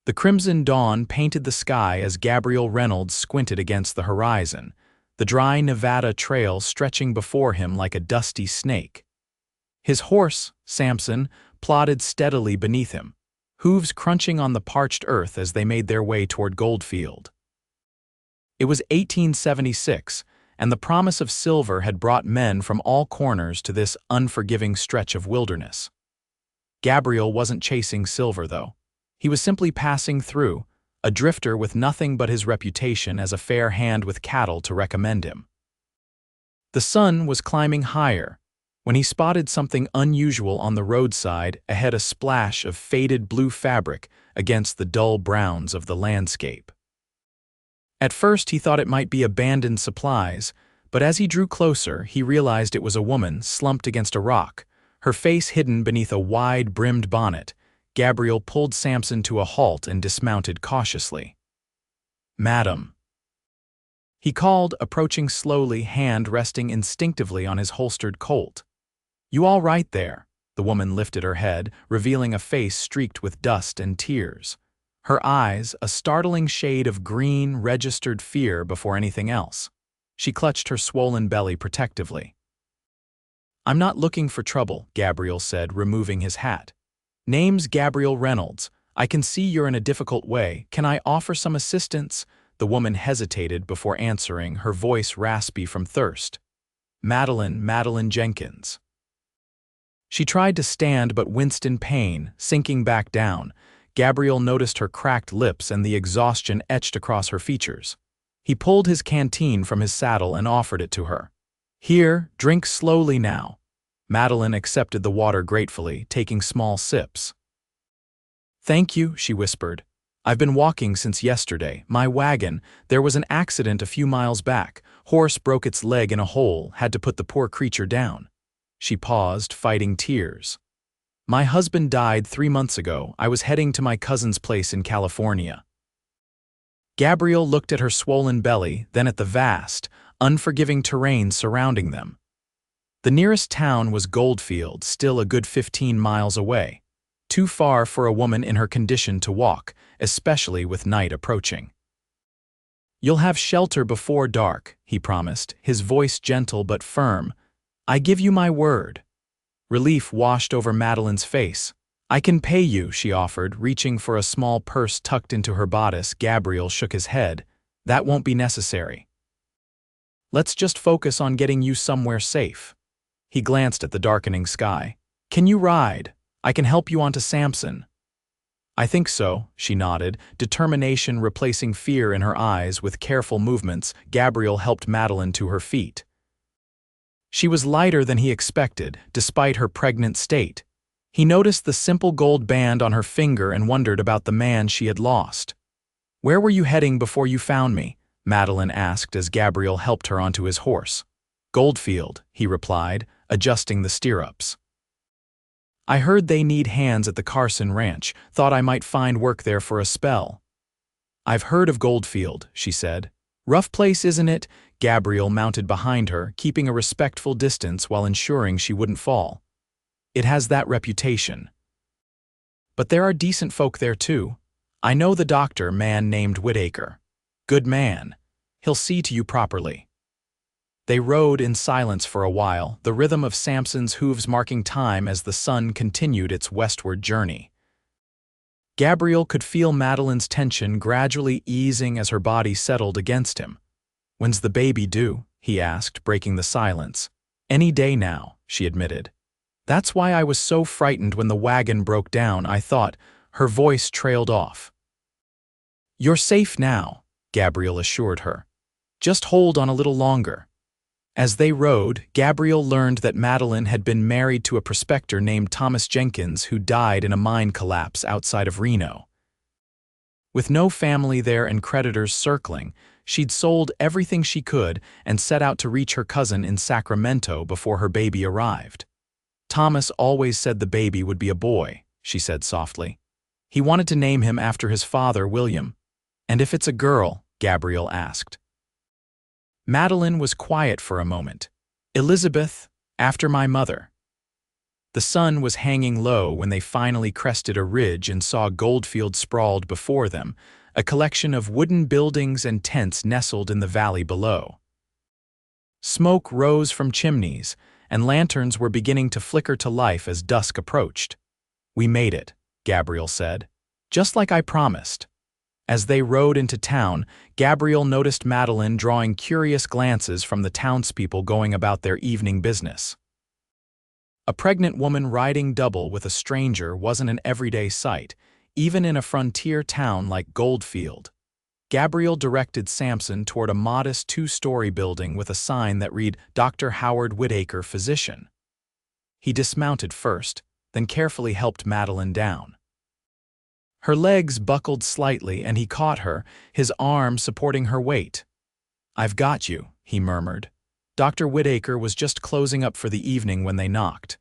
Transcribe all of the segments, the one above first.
The crimson dawn painted the sky as Gabriel Reynolds squinted against the horizon, the dry Nevada trail stretching before him like a dusty snake. His horse, Samson, plodded steadily beneath him, hooves crunching on the parched earth as they made their way toward Goldfield. It was 1876, and the promise of silver had brought men from all corners to this unforgiving stretch of wilderness. Gabriel wasn't chasing silver, though. He was simply passing through, a drifter with nothing but his reputation as a fair hand with cattle to recommend him. The sun was climbing higher when he spotted something unusual on the roadside ahead, a splash of faded blue fabric against the dull browns of the landscape. At first he thought it might be abandoned supplies, but as he drew closer he realized it was a woman slumped against a rock, her face hidden beneath a wide-brimmed bonnet. Gabriel pulled Samson to a halt and dismounted cautiously. "Madam," he called, approaching slowly, hand resting instinctively on his holstered Colt. "You all right there?" The woman lifted her head, revealing a face streaked with dust and tears. Her eyes, a startling shade of green, registered fear before anything else. She clutched her swollen belly protectively. "I'm not looking for trouble," Gabriel said, removing his hat. "Name's Gabriel Reynolds. I can see you're in a difficult way. Can I offer some assistance?" The woman hesitated before answering, her voice raspy from thirst. Madeline Jenkins." She tried to stand but winced in pain, sinking back down. Gabriel noticed her cracked lips and the exhaustion etched across her features. He pulled his canteen from his saddle and offered it to her. "Here, drink slowly now." Madeline accepted the water gratefully, taking small sips. "Thank you," she whispered. "I've been walking since yesterday. My wagon, there was an accident a few miles back. Horse broke its leg in a hole, had to put the poor creature down." She paused, fighting tears. "My husband died 3 months ago. I was heading to my cousin's place in California." Gabriel looked at her swollen belly, then at the vast, unforgiving terrain surrounding them. The nearest town was Goldfield, still a good 15 miles away. Too far for a woman in her condition to walk, especially with night approaching. "You'll have shelter before dark," he promised, his voice gentle but firm. "I give you my word." Relief washed over Madeline's face. "I can pay you," she offered, reaching for a small purse tucked into her bodice. Gabriel shook his head. "That won't be necessary. Let's just focus on getting you somewhere safe." He glanced at the darkening sky. "Can you ride? I can help you onto Samson." "I think so," she nodded, determination replacing fear in her eyes. With careful movements, Gabriel helped Madeline to her feet. She was lighter than he expected, despite her pregnant state. He noticed the simple gold band on her finger and wondered about the man she had lost. "Where were you heading before you found me?" Madeline asked as Gabriel helped her onto his horse. "Goldfield," he replied, adjusting the stirrups. "I heard they need hands at the Carson Ranch. Thought I might find work there for a spell." "I've heard of Goldfield," she said. "Rough place, isn't it?" Gabriel mounted behind her, keeping a respectful distance while ensuring she wouldn't fall. "It has that reputation. But there are decent folk there too. I know the doctor, man named Whitaker. Good man. He'll see to you properly." They rode in silence for a while, the rhythm of Samson's hooves marking time as the sun continued its westward journey. Gabriel could feel Madeline's tension gradually easing as her body settled against him. "When's the baby due?" he asked, breaking the silence. "Any day now," she admitted. "That's why I was so frightened when the wagon broke down. I thought." Her voice trailed off. "You're safe now," Gabriel assured her. "Just hold on a little longer." As they rode, Gabriel learned that Madeline had been married to a prospector named Thomas Jenkins who died in a mine collapse outside of Reno. With no family there and creditors circling, she'd sold everything she could and set out to reach her cousin in Sacramento before her baby arrived. "Thomas always said the baby would be a boy," she said softly. "He wanted to name him after his father, William." "And if it's a girl?" Gabriel asked. Madeline was quiet for a moment. "Elizabeth, after my mother." The sun was hanging low when they finally crested a ridge and saw Goldfield sprawled before them, a collection of wooden buildings and tents nestled in the valley below. Smoke rose from chimneys, and lanterns were beginning to flicker to life as dusk approached. "We made it," Gabriel said. "Just like I promised." As they rode into town, Gabriel noticed Madeline drawing curious glances from the townspeople going about their evening business. A pregnant woman riding double with a stranger wasn't an everyday sight, even in a frontier town like Goldfield. Gabriel directed Sampson toward a modest two-story building with a sign that read Dr. Howard Whitaker, Physician. He dismounted first, then carefully helped Madeline down. Her legs buckled slightly and he caught her, his arm supporting her weight. "I've got you," he murmured. Dr. Whitaker was just closing up for the evening when they knocked.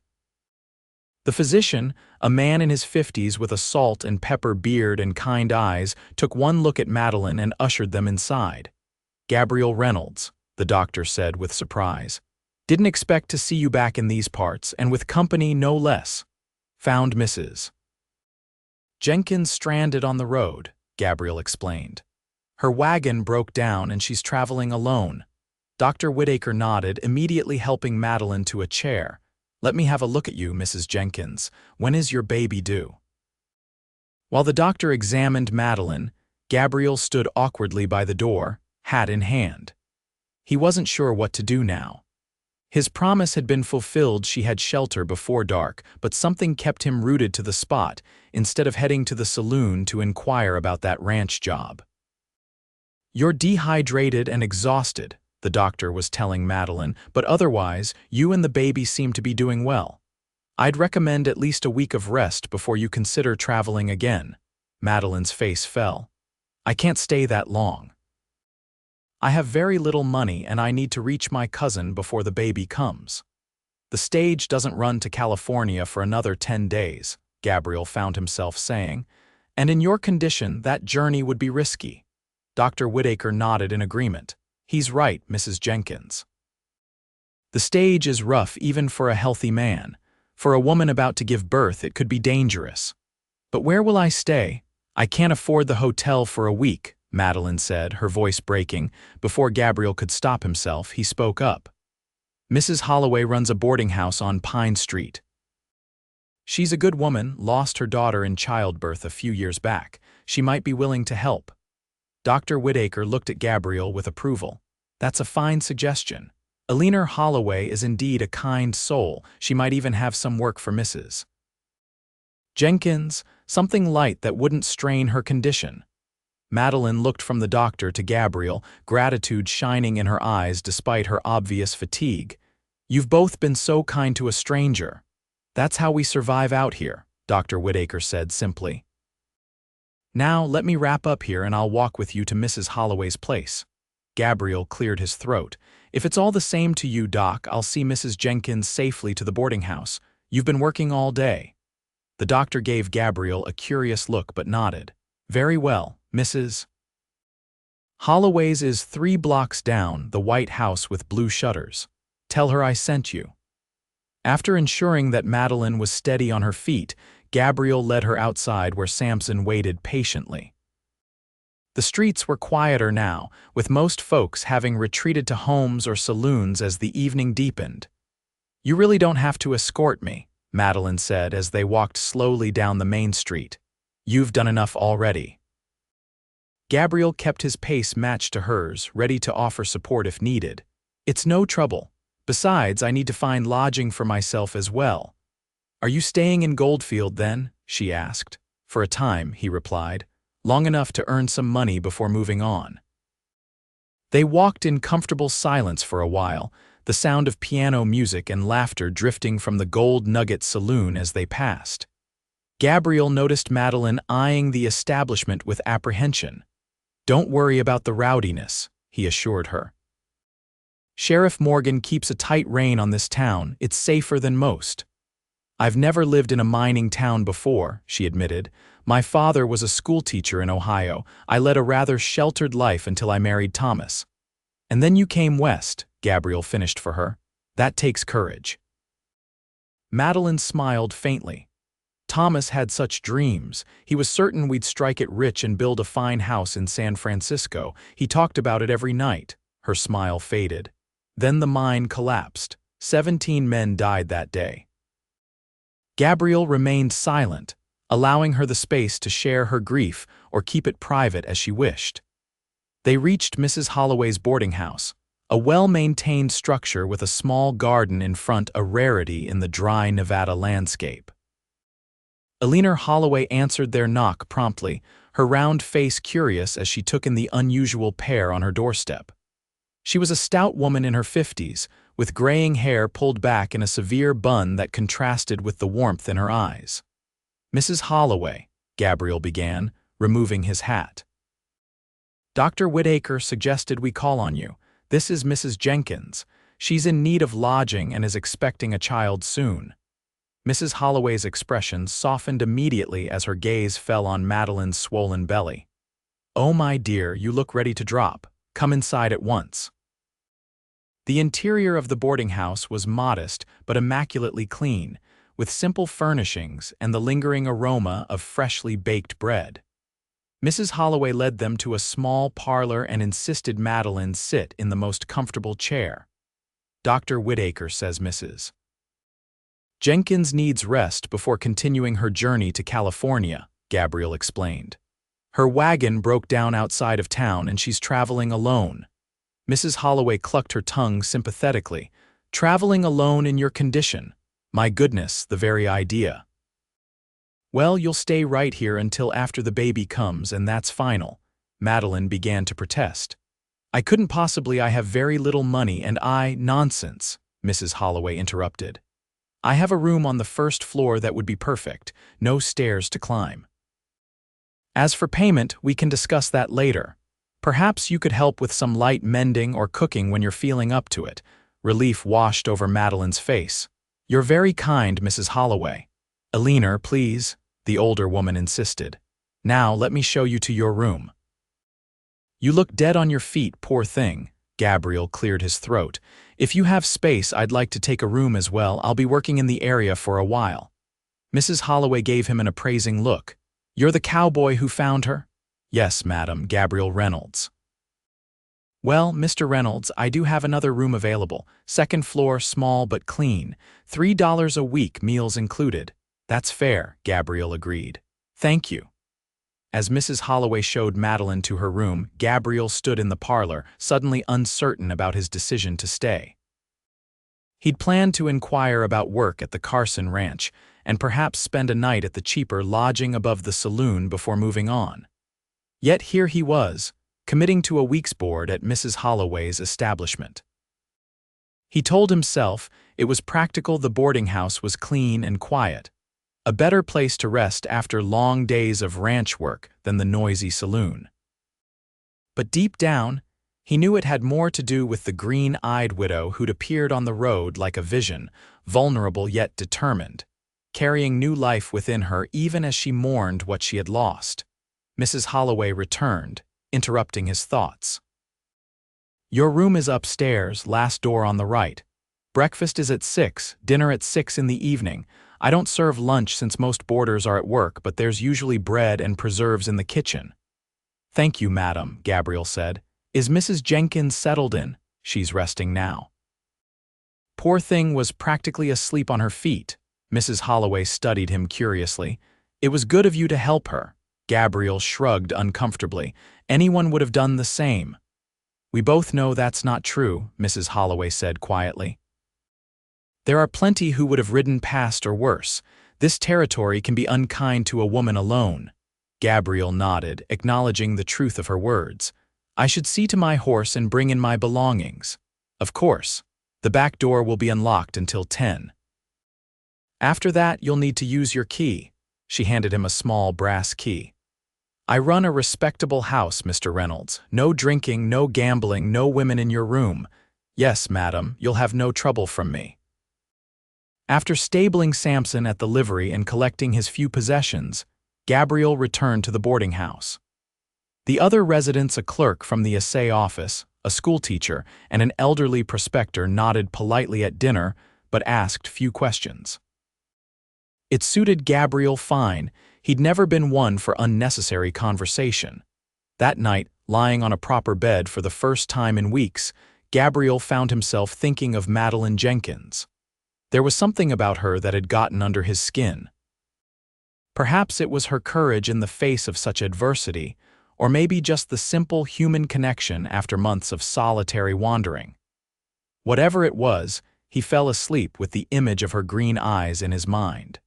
The physician, a man in his 50s with a salt and pepper beard and kind eyes, took one look at Madeline and ushered them inside. "Gabriel Reynolds," the doctor said with surprise. "Didn't expect to see you back in these parts, and with company no less. Found Mrs. Jenkins stranded on the road," Gabriel explained. "Her wagon broke down and she's traveling alone." Dr. Whitaker nodded, immediately helping Madeline to a chair. "Let me have a look at you, Mrs. Jenkins. When is your baby due?" While the doctor examined Madeline, Gabriel stood awkwardly by the door, hat in hand. He wasn't sure what to do now. His promise had been fulfilled, she had shelter before dark, but something kept him rooted to the spot, instead of heading to the saloon to inquire about that ranch job. "You're dehydrated and exhausted," the doctor was telling Madeline, "but otherwise, you and the baby seem to be doing well. I'd recommend at least a week of rest before you consider traveling again." Madeline's face fell. "I can't stay that long. I have very little money and I need to reach my cousin before the baby comes. The stage doesn't run to California for another 10 days, Gabriel found himself saying, "and in your condition that journey would be risky." Dr. Whitaker nodded in agreement. "He's right, Mrs. Jenkins. The stage is rough even for a healthy man. For a woman about to give birth, it could be dangerous. But where will I stay? I can't afford the hotel for a week," Madeline said, her voice breaking. Before Gabriel could stop himself, he spoke up. "Mrs. Holloway runs a boarding house on Pine Street. She's a good woman, lost her daughter in childbirth a few years back. She might be willing to help." Dr. Whitaker looked at Gabriel with approval. "That's a fine suggestion. Eleanor Holloway is indeed a kind soul. She might even have some work for Mrs. Jenkins, something light that wouldn't strain her condition." Madeline looked from the doctor to Gabriel, gratitude shining in her eyes despite her obvious fatigue. "You've both been so kind to a stranger." "That's how we survive out here," Dr. Whitaker said simply. "Now let me wrap up here and I'll walk with you to Mrs. Holloway's place." Gabriel cleared his throat. "If it's all the same to you, Doc, I'll see Mrs. Jenkins safely to the boarding house. You've been working all day." The doctor gave Gabriel a curious look but nodded. "Very well, Mrs. Holloway's is 3 blocks down, the white house with blue shutters. Tell her I sent you." After ensuring that Madeline was steady on her feet, Gabriel led her outside where Sampson waited patiently. The streets were quieter now, with most folks having retreated to homes or saloons as the evening deepened. "You really don't have to escort me," Madeline said as they walked slowly down the main street. "You've done enough already." Gabriel kept his pace matched to hers, ready to offer support if needed. "It's no trouble. Besides, I need to find lodging for myself as well." "Are you staying in Goldfield then?" she asked. "For a time," he replied. "Long enough to earn some money before moving on." They walked in comfortable silence for a while, the sound of piano music and laughter drifting from the Gold Nugget saloon as they passed. Gabriel noticed Madeline eyeing the establishment with apprehension. "Don't worry about the rowdiness," he assured her. "Sheriff Morgan keeps a tight rein on this town. It's safer than most." "I've never lived in a mining town before," she admitted. "My father was a schoolteacher in Ohio. I led a rather sheltered life until I married Thomas." "And then you came west," Gabriel finished for her. "That takes courage." Madeline smiled faintly. Thomas had such dreams. He was certain we'd strike it rich and build a fine house in San Francisco. He talked about it every night. Her smile faded. Then the mine collapsed. 17 men died that day. Gabriel remained silent, allowing her the space to share her grief or keep it private as she wished. They reached Mrs. Holloway's boarding house, a well-maintained structure with a small garden in front, a rarity in the dry Nevada landscape. Eleanor Holloway answered their knock promptly, her round face curious as she took in the unusual pair on her doorstep. She was a stout woman in her 50s, with graying hair pulled back in a severe bun that contrasted with the warmth in her eyes. "Mrs. Holloway," Gabriel began, removing his hat. "Dr. Whitaker suggested we call on you. This is Mrs. Jenkins. She's in need of lodging and is expecting a child soon." Mrs. Holloway's expression softened immediately as her gaze fell on Madeline's swollen belly. "Oh, my dear, you look ready to drop. Come inside at once." The interior of the boarding house was modest but immaculately clean, with simple furnishings and the lingering aroma of freshly baked bread. Mrs. Holloway led them to a small parlor and insisted Madeline sit in the most comfortable chair. "Dr. Whitaker says Mrs. Jenkins needs rest before continuing her journey to California," Gabriel explained. "Her wagon broke down outside of town and she's traveling alone." Mrs. Holloway clucked her tongue sympathetically. "Traveling alone in your condition? My goodness, the very idea." "Well, you'll stay right here until after the baby comes, and that's final," Madeline began to protest. "I couldn't possibly. I have very little money and Nonsense," Mrs. Holloway interrupted. "I have a room on the first floor that would be perfect, no stairs to climb. As for payment, we can discuss that later. Perhaps you could help with some light mending or cooking when you're feeling up to it." Relief washed over Madeline's face. "You're very kind, Mrs. Holloway." "Eleanor, please," the older woman insisted. "Now let me show you to your room." "You look dead on your feet, poor thing." Gabriel cleared his throat. "If you have space, I'd like to take a room as well. I'll be working in the area for a while." Mrs. Holloway gave him an appraising look. "You're the cowboy who found her?" "Yes, madam, Gabriel Reynolds." "Well, Mr. Reynolds, I do have another room available. Second floor, small but clean. $3 a week, meals included." "That's fair," Gabriel agreed. "Thank you." As Mrs. Holloway showed Madeline to her room, Gabriel stood in the parlor, suddenly uncertain about his decision to stay. He'd planned to inquire about work at the Carson Ranch, and perhaps spend a night at the cheaper lodging above the saloon before moving on. Yet here he was, committing to a week's board at Mrs. Holloway's establishment. He told himself it was practical. The boarding house was clean and quiet, a better place to rest after long days of ranch work than the noisy saloon. But deep down, he knew it had more to do with the green-eyed widow who'd appeared on the road like a vision, vulnerable yet determined, carrying new life within her even as she mourned what she had lost. Mrs. Holloway returned, interrupting his thoughts. "Your room is upstairs, last door on the right. Breakfast is at 6, dinner at 6 in the evening. I don't serve lunch since most boarders are at work, but there's usually bread and preserves in the kitchen." "Thank you, madam," Gabriel said. "Is Mrs. Jenkins settled in?" "She's resting now." "Poor thing was practically asleep on her feet." Mrs. Holloway studied him curiously. "It was good of you to help her." Gabriel shrugged uncomfortably. "Anyone would have done the same." "We both know that's not true," Mrs. Holloway said quietly. "There are plenty who would have ridden past or worse. This territory can be unkind to a woman alone." Gabriel nodded, acknowledging the truth of her words. "I should see to my horse and bring in my belongings." "Of course. The back door will be unlocked until 10. After that, you'll need to use your key." She handed him a small brass key. "I run a respectable house, Mr. Reynolds. No drinking, no gambling, no women in your room." "Yes, madam, you'll have no trouble from me." After stabling Samson at the livery and collecting his few possessions, Gabriel returned to the boarding house. The other residents, a clerk from the assay office, a schoolteacher, and an elderly prospector, nodded politely at dinner but asked few questions. It suited Gabriel fine. He'd never been one for unnecessary conversation. That night, lying on a proper bed for the first time in weeks, Gabriel found himself thinking of Madeline Jenkins. There was something about her that had gotten under his skin. Perhaps it was her courage in the face of such adversity, or maybe just the simple human connection after months of solitary wandering. Whatever it was, he fell asleep with the image of her green eyes in his mind.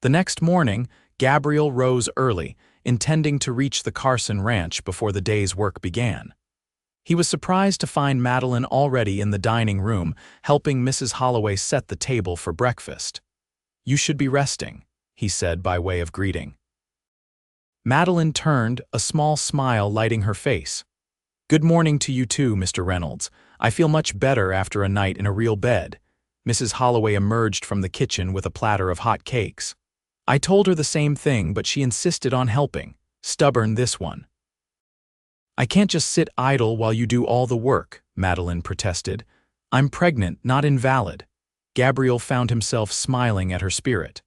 The next morning, Gabriel rose early, intending to reach the Carson ranch before the day's work began. He was surprised to find Madeline already in the dining room, helping Mrs. Holloway set the table for breakfast. "You should be resting," he said by way of greeting. Madeline turned, a small smile lighting her face. "Good morning to you too, Mr. Reynolds. I feel much better after a night in a real bed." Mrs. Holloway emerged from the kitchen with a platter of hot cakes. I told her the same thing, but she insisted on helping. Stubborn, this one. "I can't just sit idle while you do all the work," Madeline protested. "I'm pregnant, not invalid." Gabriel found himself smiling at her spirit.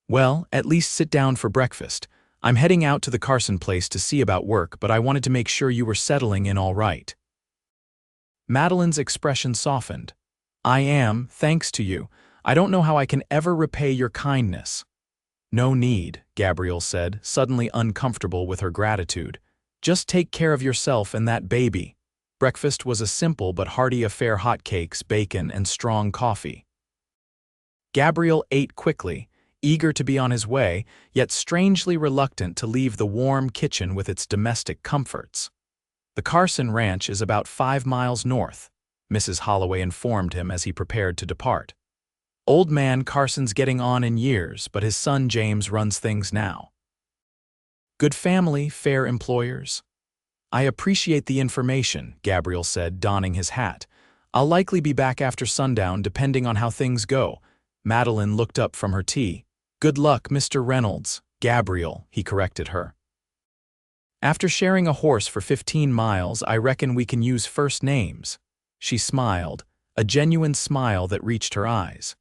"Well, at least sit down for breakfast. I'm heading out to the Carson place to see about work, but I wanted to make sure you were settling in all right." Madeline's expression softened. "I am, thanks to you. I don't know how I can ever repay your kindness." "No need," Gabriel said, suddenly uncomfortable with her gratitude. "Just take care of yourself and that baby." Breakfast was a simple but hearty affair: hot cakes, bacon, and strong coffee. Gabriel ate quickly, eager to be on his way, yet strangely reluctant to leave the warm kitchen with its domestic comforts. "The Carson ranch is about 5 miles north," Mrs. Holloway informed him as he prepared to depart. "Old man Carson's getting on in years, but his son James runs things now. Good family, fair employers." "I appreciate the information," Gabriel said, donning his hat. "I'll likely be back after sundown, depending on how things go." Madeline looked up from her tea. "Good luck, Mr. Reynolds." "Gabriel," he corrected her. "After sharing a horse for 15 miles, I reckon we can use first names." She smiled, a genuine smile that reached her eyes.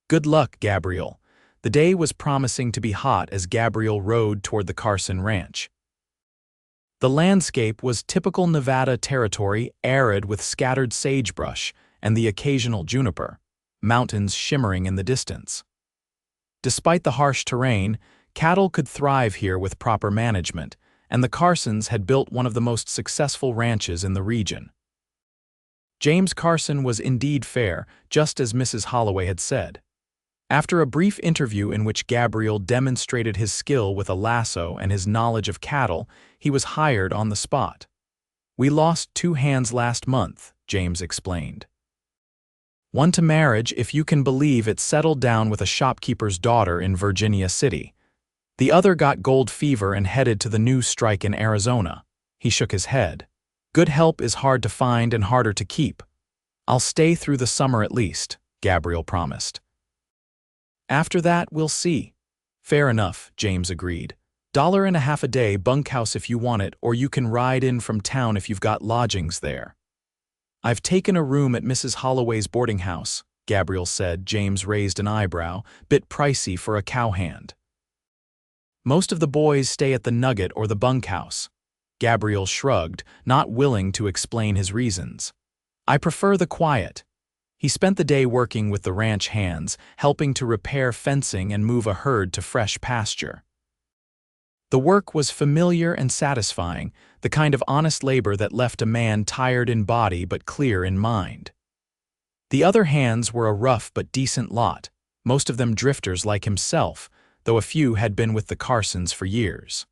"Good luck, Gabriel." The day was promising to be hot as Gabriel rode toward the Carson ranch. The landscape was typical Nevada territory, arid with scattered sagebrush and the occasional juniper, mountains shimmering in the distance. Despite the harsh terrain, cattle could thrive here with proper management, and the Carsons had built one of the most successful ranches in the region. James Carson was indeed fair, just as Mrs. Holloway had said. After a brief interview in which Gabriel demonstrated his skill with a lasso and his knowledge of cattle, he was hired on the spot. "We lost 2 hands last month," James explained. "One to marriage, if you can believe it, settled down with a shopkeeper's daughter in Virginia City. The other got gold fever and headed to the news strike in Arizona." He shook his head. "Good help is hard to find and harder to keep." "I'll stay through the summer at least," Gabriel promised. "After that, we'll see." "Fair enough," James agreed. $1.50 a day, bunkhouse if you want it, or you can ride in from town if you've got lodgings there." "I've taken a room at Mrs. Holloway's boarding house," Gabriel said. James raised an eyebrow. "Bit pricey for a cowhand." "Most of the boys stay at the Nugget or the bunkhouse." Gabriel shrugged, not willing to explain his reasons. "I prefer the quiet." He spent the day working with the ranch hands, helping to repair fencing and move a herd to fresh pasture. The work was familiar and satisfying, the kind of honest labor that left a man tired in body but clear in mind. The other hands were a rough but decent lot, most of them drifters like himself, though a few had been with the Carsons for years.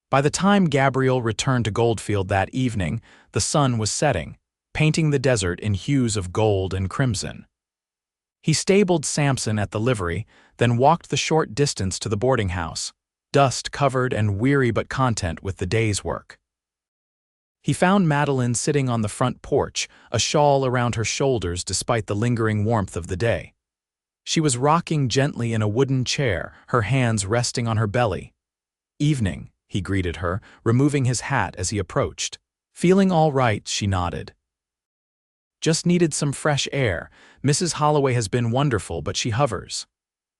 By the time Gabriel returned to Goldfield that evening, the sun was setting, painting the desert in hues of gold and crimson. He stabled Samson at the livery, then walked the short distance to the boarding house, dust-covered and weary but content with the day's work. He found Madeline sitting on the front porch, a shawl around her shoulders despite the lingering warmth of the day. She was rocking gently in a wooden chair, her hands resting on her belly. "Evening," he greeted her, removing his hat as he approached. "Feeling all right," she nodded. "Just needed some fresh air. Mrs. Holloway has been wonderful, but she hovers."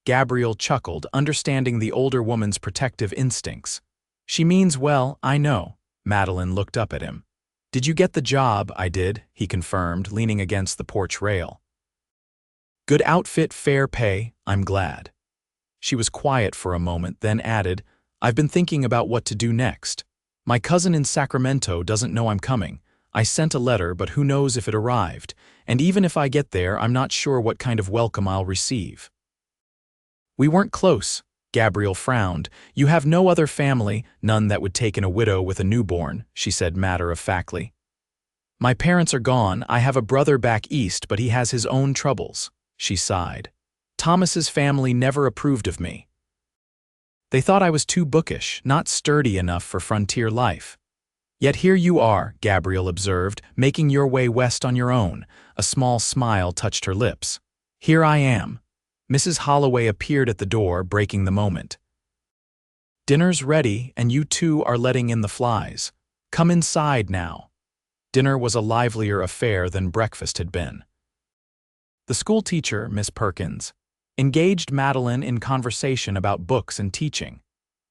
Gabriel chuckled, understanding the older woman's protective instincts. She means well, I know. Madeline looked up at him. Did you get the job? I did, he confirmed, leaning against the porch rail. Good outfit, fair pay, I'm glad. She was quiet for a moment, then added, I've been thinking about what to do next. My cousin in Sacramento doesn't know I'm coming. I sent a letter, but who knows if it arrived, and even if I get there, I'm not sure what kind of welcome I'll receive. We weren't close, Gabriel frowned. You have no other family, none that would take in a widow with a newborn, she said matter-of-factly. My parents are gone. I have a brother back east, but he has his own troubles, she sighed. Thomas's family never approved of me. They thought I was too bookish, not sturdy enough for frontier life. Yet here you are, Gabriel observed, making your way west on your own. A small smile touched her lips. Here I am. Mrs. Holloway appeared at the door, breaking the moment. Dinner's ready, and you two are letting in the flies. Come inside now. Dinner was a livelier affair than breakfast had been. The school teacher, Miss Perkins, engaged Madeline in conversation about books and teaching,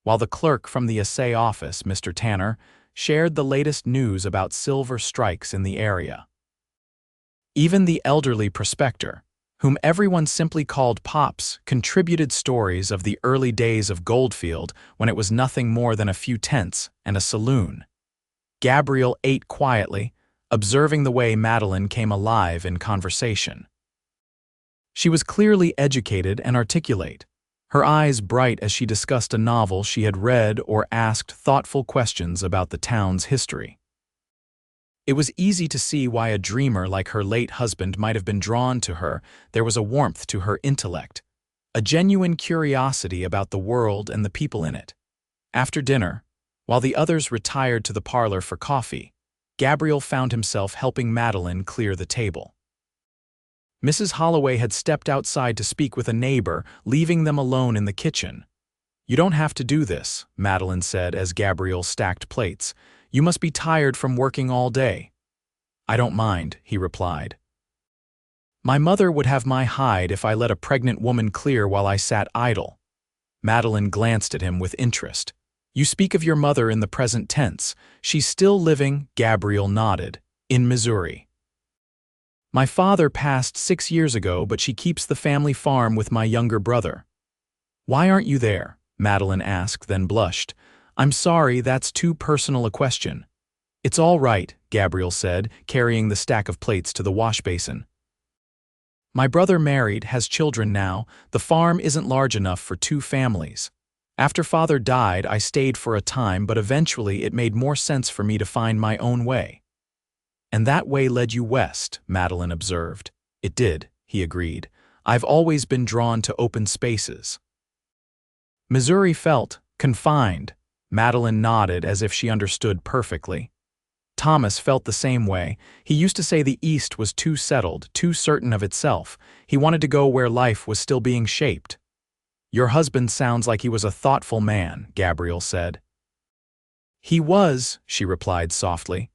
while the clerk from the assay office, Mr. Tanner, shared the latest news about silver strikes in the area. Even the elderly prospector, whom everyone simply called Pops, contributed stories of the early days of Goldfield when it was nothing more than a few tents and a saloon. Gabriel ate quietly, observing the way Madeline came alive in conversation. She was clearly educated and articulate, her eyes bright as she discussed a novel she had read or asked thoughtful questions about the town's history. It was easy to see why a dreamer like her late husband might have been drawn to her. There was a warmth to her intellect, a genuine curiosity about the world and the people in it. After dinner, while the others retired to the parlor for coffee, Gabriel found himself helping Madeline clear the table. Mrs. Holloway had stepped outside to speak with a neighbor, leaving them alone in the kitchen. You don't have to do this, Madeline said as Gabriel stacked plates. You must be tired from working all day. I don't mind, he replied. My mother would have my hide if I let a pregnant woman clear while I sat idle. Madeline glanced at him with interest. You speak of your mother in the present tense. She's still living, Gabriel nodded, in Missouri. My father passed 6 years ago, but she keeps the family farm with my younger brother. Why aren't you there? Madeline asked, then blushed. I'm sorry, that's too personal a question. It's all right, Gabriel said, carrying the stack of plates to the wash basin. My brother married, has children now. The farm isn't large enough for 2 families. After father died, I stayed for a time, but eventually it made more sense for me to find my own way. And that way led you west, Madeline observed. It did, he agreed. I've always been drawn to open spaces. Missouri felt confined. Madeline nodded as if she understood perfectly. Thomas felt the same way. He used to say the East was too settled, too certain of itself. He wanted to go where life was still being shaped. Your husband sounds like he was a thoughtful man, Gabriel said. He was, she replied softly.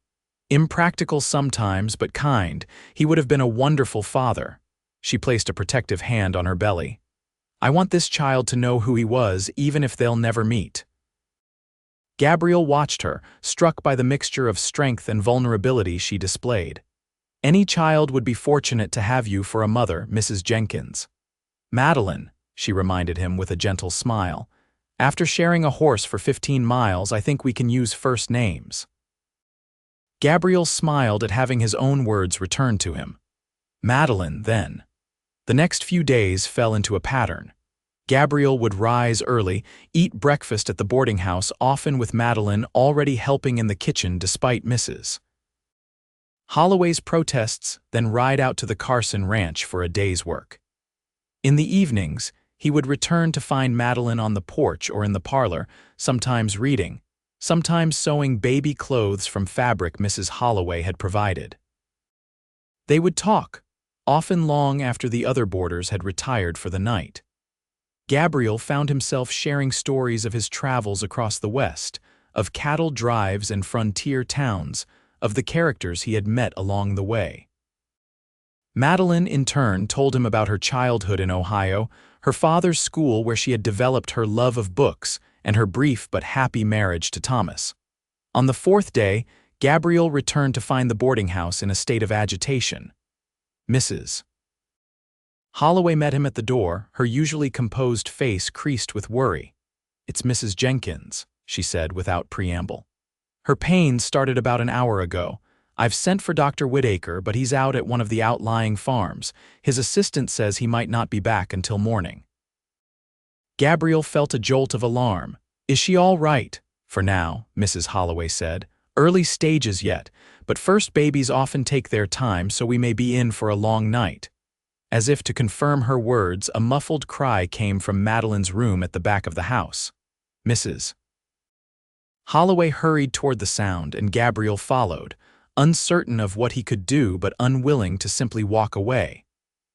Impractical sometimes, but kind. He would have been a wonderful father. She placed a protective hand on her belly. I want this child to know who he was, even if they'll never meet. Gabriel watched her, struck by the mixture of strength and vulnerability she displayed. Any child would be fortunate to have you for a mother, Mrs. Jenkins. Madeline, she reminded him with a gentle smile. After sharing a horse for 15 miles, I think we can use first names. Gabriel smiled at having his own words returned to him. Madeline, then. The next few days fell into a pattern. Gabriel would rise early, eat breakfast at the boarding house, often with Madeline already helping in the kitchen despite Mrs. Holloway's protests, then ride out to the Carson Ranch for a day's work. In the evenings, he would return to find Madeline on the porch or in the parlor, sometimes reading, sometimes sewing baby clothes from fabric Mrs. Holloway had provided. They would talk, often long after the other boarders had retired for the night. Gabriel found himself sharing stories of his travels across the West, of cattle drives and frontier towns, of the characters he had met along the way. Madeline, in turn, told him about her childhood in Ohio, her father's school where she had developed her love of books, and her brief but happy marriage to Thomas. On the fourth day, Gabriel returned to find the boarding house in a state of agitation. Mrs. Holloway met him at the door, her usually composed face creased with worry. "It's Mrs. Jenkins," she said without preamble. "Her pains started about an hour ago. I've sent for Dr. Whitaker, but he's out at one of the outlying farms. His assistant says he might not be back until morning." Gabriel felt a jolt of alarm. "Is she all right?" "For now," Mrs. Holloway said. "Early stages yet, but first babies often take their time, so we may be in for a long night." As if to confirm her words, a muffled cry came from Madeline's room at the back of the house. Mrs. Holloway hurried toward the sound, and Gabriel followed, uncertain of what he could do but unwilling to simply walk away.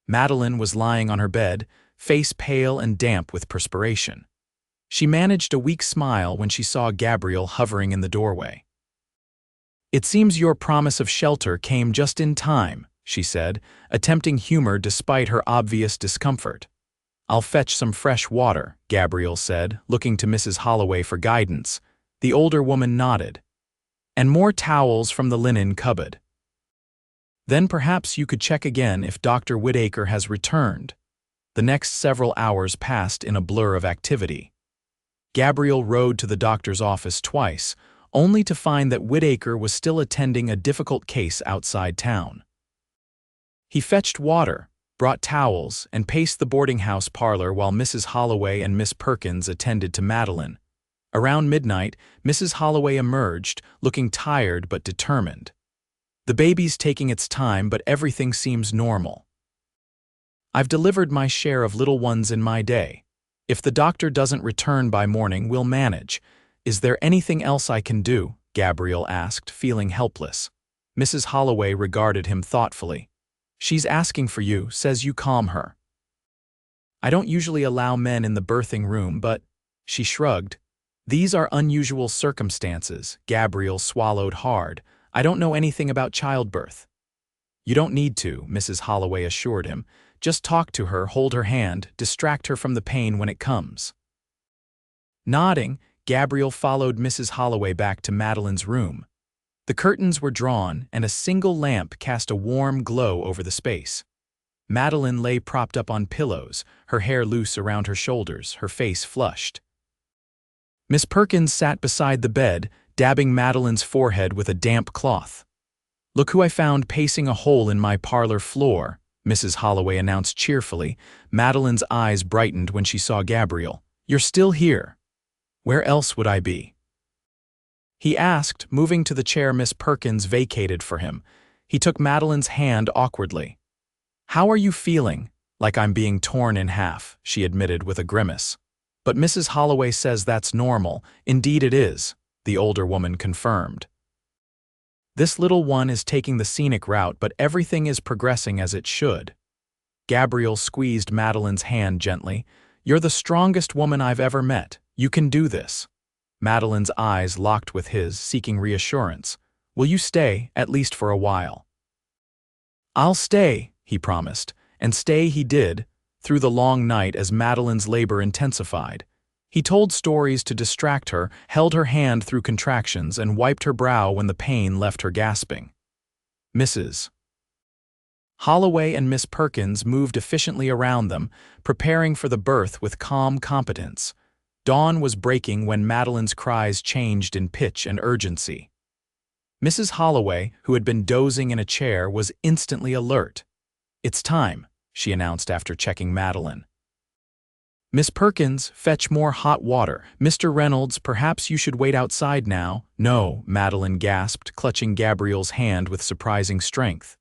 Madeline was lying on her bed, face pale and damp with perspiration. She managed a weak smile when she saw Gabriel hovering in the doorway. "It seems your promise of shelter came just in time," she said, attempting humor despite her obvious discomfort. "I'll fetch some fresh water," Gabriel said, looking to Mrs. Holloway for guidance. The older woman nodded. "And more towels from the linen cupboard. Then perhaps you could check again if Dr. Whitaker has returned." The next several hours passed in a blur of activity. Gabriel rode to the doctor's office twice, only to find that Whitaker was still attending a difficult case outside town. He fetched water, brought towels, and paced the boarding house parlor while Mrs. Holloway and Miss Perkins attended to Madeline. Around midnight, Mrs. Holloway emerged, looking tired but determined. "The baby's taking its time, but everything seems normal. I've delivered my share of little ones in my day. If the doctor doesn't return by morning, we'll manage. Is there anything else I can do?" Gabriel asked, feeling helpless. Mrs. Holloway regarded him thoughtfully. "She's asking for you, says you calm her." "I don't usually allow men in the birthing room, but—" She shrugged. "These are unusual circumstances." Gabriel swallowed hard. "I don't know anything about childbirth." "You don't need to," Mrs. Holloway assured him. "Just talk to her, hold her hand, distract her from the pain when it comes." Nodding, Gabriel followed Mrs. Holloway back to Madeline's room. The curtains were drawn, and a single lamp cast a warm glow over the space. Madeline lay propped up on pillows, her hair loose around her shoulders, her face flushed. Miss Perkins sat beside the bed, dabbing Madeline's forehead with a damp cloth. "Look who I found pacing a hole in my parlor floor," Mrs. Holloway announced cheerfully. Madeline's eyes brightened when she saw Gabriel. "You're still here." "Where else would I be?" he asked, moving to the chair Miss Perkins vacated for him. He took Madeline's hand awkwardly. "How are you feeling?" "Like I'm being torn in half," she admitted with a grimace. "But Mrs. Holloway says that's normal." "Indeed it is," the older woman confirmed. "This little one is taking the scenic route, but everything is progressing as it should." Gabriel squeezed Madeline's hand gently. "You're the strongest woman I've ever met. You can do this." Madeline's eyes locked with his, seeking reassurance. "Will you stay, at least for a while?" "I'll stay," he promised, and stay he did, through the long night as Madeline's labor intensified. He told stories to distract her, held her hand through contractions, and wiped her brow when the pain left her gasping. Mrs. Holloway and Miss Perkins moved efficiently around them, preparing for the birth with calm competence. Dawn was breaking when Madeline's cries changed in pitch and urgency. Mrs. Holloway, who had been dozing in a chair, was instantly alert. "It's time," she announced after checking Madeline. "Miss Perkins, fetch more hot water. Mr. Reynolds, perhaps you should wait outside now." "No," Madeline gasped, clutching Gabriel's hand with surprising strength.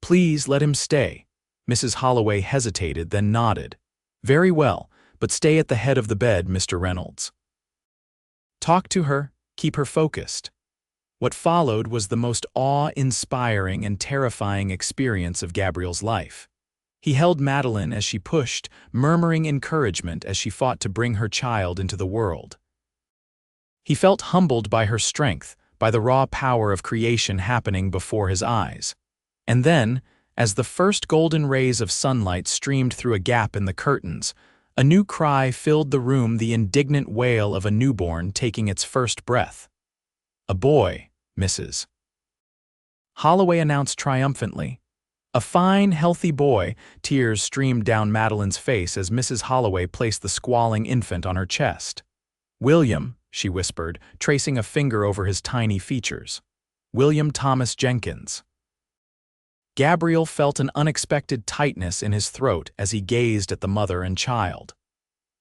"Please let him stay." Mrs. Holloway hesitated, then nodded. "Very well, but stay at the head of the bed, Mr. Reynolds. Talk to her, keep her focused." What followed was the most awe-inspiring and terrifying experience of Gabriel's life. He held Madeline as she pushed, murmuring encouragement as she fought to bring her child into the world. He felt humbled by her strength, by the raw power of creation happening before his eyes. And then, as the first golden rays of sunlight streamed through a gap in the curtains, A new cry filled the room, the indignant wail of a newborn taking its first breath. "A boy, Mrs. Holloway announced triumphantly. "A fine, healthy boy." Tears streamed down Madeline's face as Mrs. Holloway placed the squalling infant on her chest. "William," she whispered, tracing a finger over his tiny features. "William Thomas Jenkins." Gabriel felt an unexpected tightness in his throat as he gazed at the mother and child.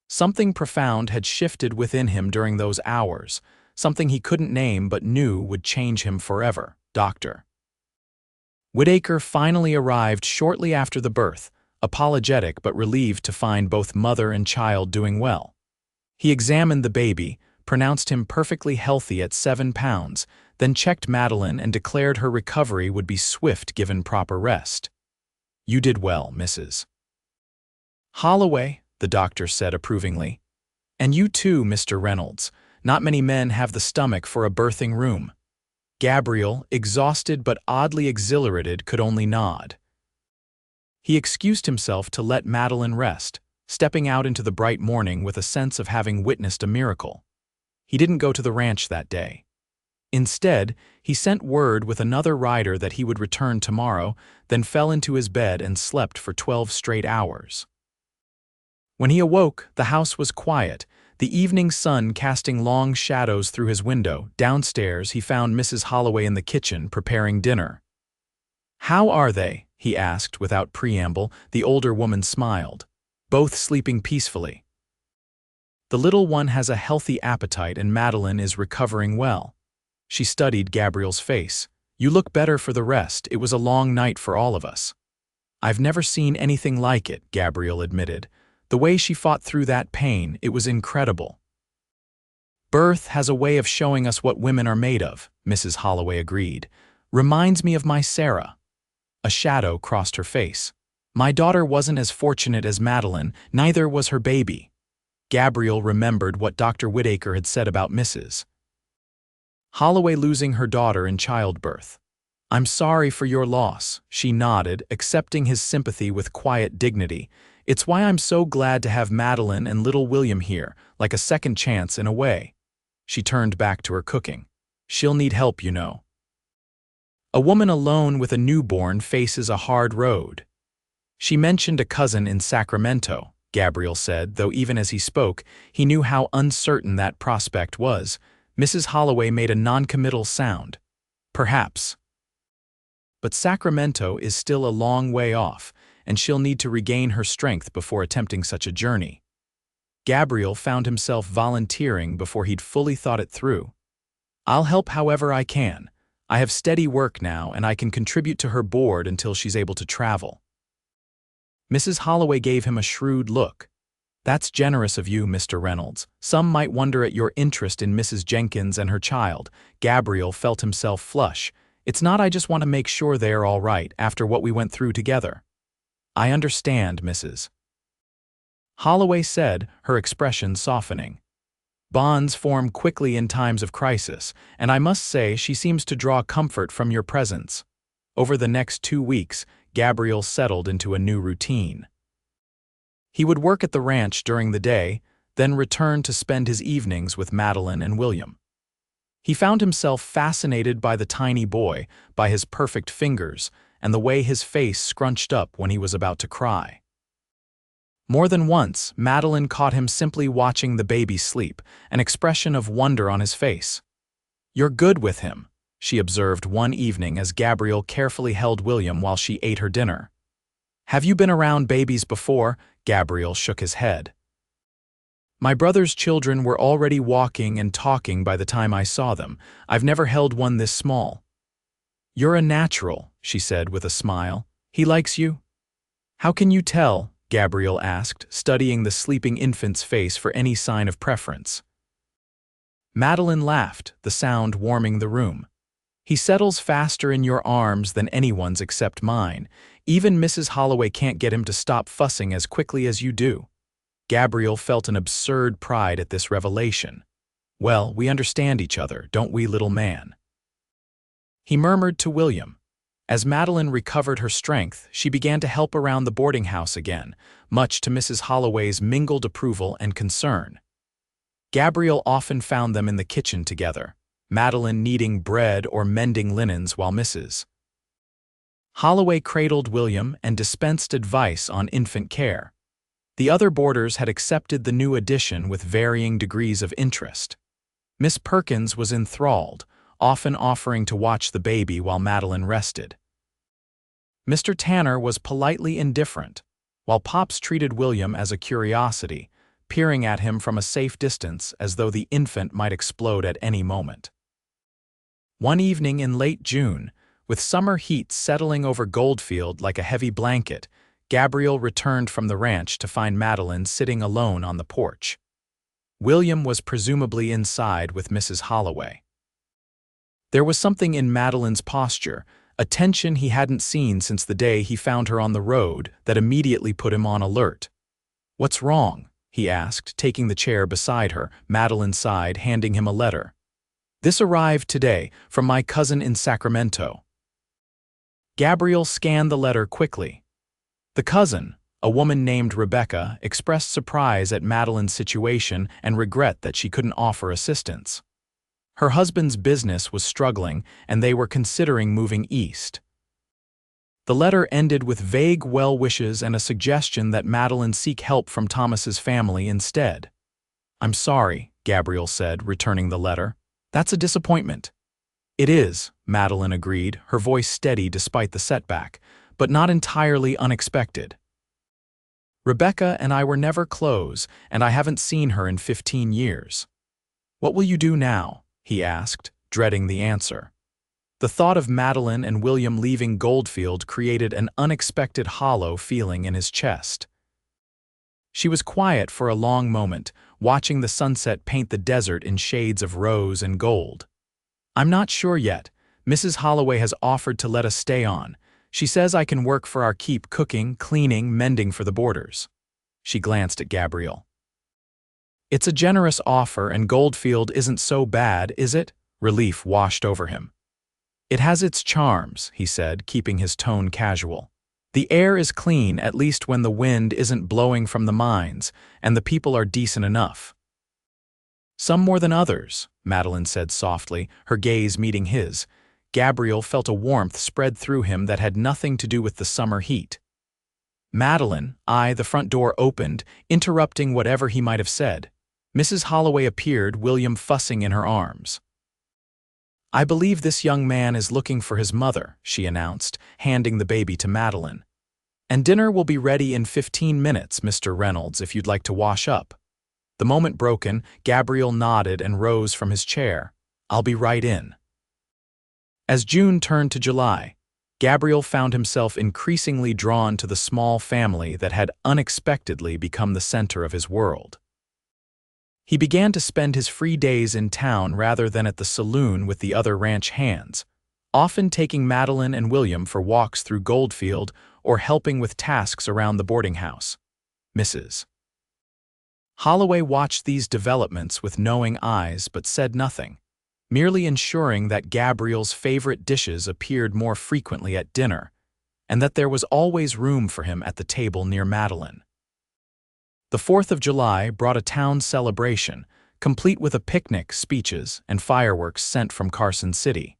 Something profound had shifted within him during those hours, something he couldn't name but knew would change him forever. Dr. Whitaker finally arrived shortly after the birth, apologetic but relieved to find both mother and child doing well. He examined the baby, pronounced him perfectly healthy at 7 pounds, then checked Madeline and declared her recovery would be swift given proper rest. "You did well, Mrs. Holloway," the doctor said approvingly. "And you too, Mr. Reynolds. Not many men have the stomach for a birthing room." Gabriel, exhausted but oddly exhilarated, could only nod. He excused himself to let Madeline rest, stepping out into the bright morning with a sense of having witnessed a miracle. He didn't go to the ranch that day. Instead, he sent word with another rider that he would return tomorrow, then fell into his bed and slept for 12 straight hours. When he awoke, the house was quiet, the evening sun casting long shadows through his window. Downstairs, he found Mrs. Holloway in the kitchen preparing dinner. "How are they?" he asked without preamble. The older woman smiled. "Both sleeping peacefully. The little one has a healthy appetite and Madeline is recovering well." She studied Gabriel's face. "You look better for the rest. It was a long night for all of us." "I've never seen anything like it," Gabriel admitted. "The way she fought through that pain, it was incredible." "Birth has a way of showing us what women are made of," Mrs. Holloway agreed. "Reminds me of my Sarah." A shadow crossed her face. "My daughter wasn't as fortunate as Madeline, neither was her baby." Gabriel remembered what Dr. Whitaker had said about Mrs. Holloway losing her daughter in childbirth. "I'm sorry for your loss," she nodded, accepting his sympathy with quiet dignity. "It's why I'm so glad to have Madeline and little William here, like a second chance in a way." She turned back to her cooking. "She'll need help, you know." A woman alone with a newborn faces a hard road. "She mentioned a cousin in Sacramento," Gabriel said, though even as he spoke, he knew how uncertain that prospect was. Mrs. Holloway made a noncommittal sound. "Perhaps. But Sacramento is still a long way off, and she'll need to regain her strength before attempting such a journey." Gabriel found himself volunteering before he'd fully thought it through. "I'll help however I can. I have steady work now, and I can contribute to her board until she's able to travel." Mrs. Holloway gave him a shrewd look. "That's generous of you, Mr. Reynolds. Some might wonder at your interest in Mrs. Jenkins and her child." Gabriel felt himself flush. "It's not I just want to make sure they are all right after what we went through together." "I understand, Mrs. Holloway said, her expression softening. "Bonds form quickly in times of crisis, and I must say she seems to draw comfort from your presence." Over the next 2 weeks, Gabriel settled into a new routine. He would work at the ranch during the day, then return to spend his evenings with Madeline and William. He found himself fascinated by the tiny boy, by his perfect fingers, and the way his face scrunched up when he was about to cry. More than once, Madeline caught him simply watching the baby sleep, an expression of wonder on his face. "You're good with him," she observed one evening as Gabriel carefully held William while she ate her dinner. "Have you been around babies before?" Gabriel shook his head. "My brother's children were already walking and talking by the time I saw them. I've never held one this small." "You're a natural," she said with a smile. "He likes you?" "How can you tell?" Gabriel asked, studying the sleeping infant's face for any sign of preference. Madeline laughed, the sound warming the room. "He settles faster in your arms than anyone's except mine. Even Mrs. Holloway can't get him to stop fussing as quickly as you do." Gabriel felt an absurd pride at this revelation. "Well, we understand each other, don't we, little man?" He murmured to William, As Madeline recovered her strength, she began to help around the boarding house again, much to Mrs. Holloway's mingled approval and concern. Gabriel often found them in the kitchen together, Madeline kneading bread or mending linens while Mrs. Holloway cradled William and dispensed advice on infant care. The other boarders had accepted the new addition with varying degrees of interest. Miss Perkins was enthralled, often offering to watch the baby while Madeline rested. Mr. Tanner was politely indifferent, while Pops treated William as a curiosity, peering at him from a safe distance as though the infant might explode at any moment. One evening in late June, with summer heat settling over Goldfield like a heavy blanket, Gabriel returned from the ranch to find Madeline sitting alone on the porch. William was presumably inside with Mrs. Holloway. There was something in Madeline's posture, a tension he hadn't seen since the day he found her on the road, that immediately put him on alert. "What's wrong?" he asked, taking the chair beside her, Madeline sighed, handing him a letter. "This arrived today, from my cousin in Sacramento." Gabriel scanned the letter quickly. The cousin, a woman named Rebecca, expressed surprise at Madeline's situation and regret that she couldn't offer assistance. Her husband's business was struggling, and they were considering moving east. The letter ended with vague well wishes and a suggestion that Madeline seek help from Thomas's family instead. "I'm sorry," Gabriel said, returning the letter. "That's a disappointment." "It is," Madeline agreed, her voice steady despite the setback, but not entirely unexpected. "Rebecca and I were never close, and I haven't seen her in 15 years. What will you do now?" he asked, dreading the answer. The thought of Madeline and William leaving Goldfield created an unexpected hollow feeling in his chest. She was quiet for a long moment, watching the sunset paint the desert in shades of rose and gold. "I'm not sure yet. Mrs. Holloway has offered to let us stay on. She says I can work for our keep cooking, cleaning, mending for the boarders." She glanced at Gabriel. "It's a generous offer, and Goldfield isn't so bad, is it?" Relief washed over him. "It has its charms," he said, keeping his tone casual. "The air is clean, at least when the wind isn't blowing from the mines, and the people are decent enough." "Some more than others," Madeline said softly, her gaze meeting his. Gabriel felt a warmth spread through him that had nothing to do with the summer heat. "Madeline," the front door opened, interrupting whatever he might have said. Mrs. Holloway appeared, William fussing in her arms. "I believe this young man is looking for his mother," she announced, handing the baby to Madeline. "And dinner will be ready in 15 minutes, Mr. Reynolds, if you'd like to wash up." The moment broken, Gabriel nodded and rose from his chair. "I'll be right in." As June turned to July, Gabriel found himself increasingly drawn to the small family that had unexpectedly become the center of his world. He began to spend his free days in town rather than at the saloon with the other ranch hands, often taking Madeline and William for walks through Goldfield or helping with tasks around the boarding house. Mrs. Holloway watched these developments with knowing eyes but said nothing, merely ensuring that Gabriel's favorite dishes appeared more frequently at dinner, and that there was always room for him at the table near Madeline. The 4th of July brought a town celebration, complete with a picnic, speeches, and fireworks sent from Carson City.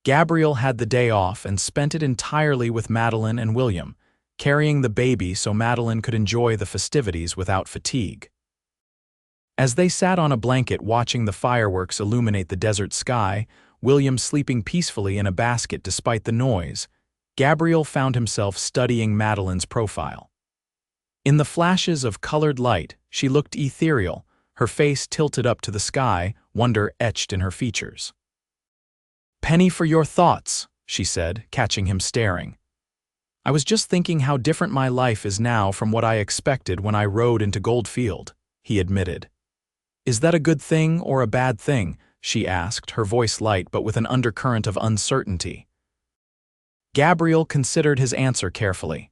Gabriel had the day off and spent it entirely with Madeline and William, carrying the baby so Madeline could enjoy the festivities without fatigue. As they sat on a blanket watching the fireworks illuminate the desert sky, William sleeping peacefully in a basket despite the noise, Gabriel found himself studying Madeline's profile. In the flashes of colored light, she looked ethereal, her face tilted up to the sky, wonder etched in her features. "Penny for your thoughts," she said, catching him staring. "I was just thinking how different my life is now from what I expected when I rode into Goldfield," he admitted. "Is that a good thing or a bad thing?" she asked, her voice light but with an undercurrent of uncertainty. Gabriel considered his answer carefully.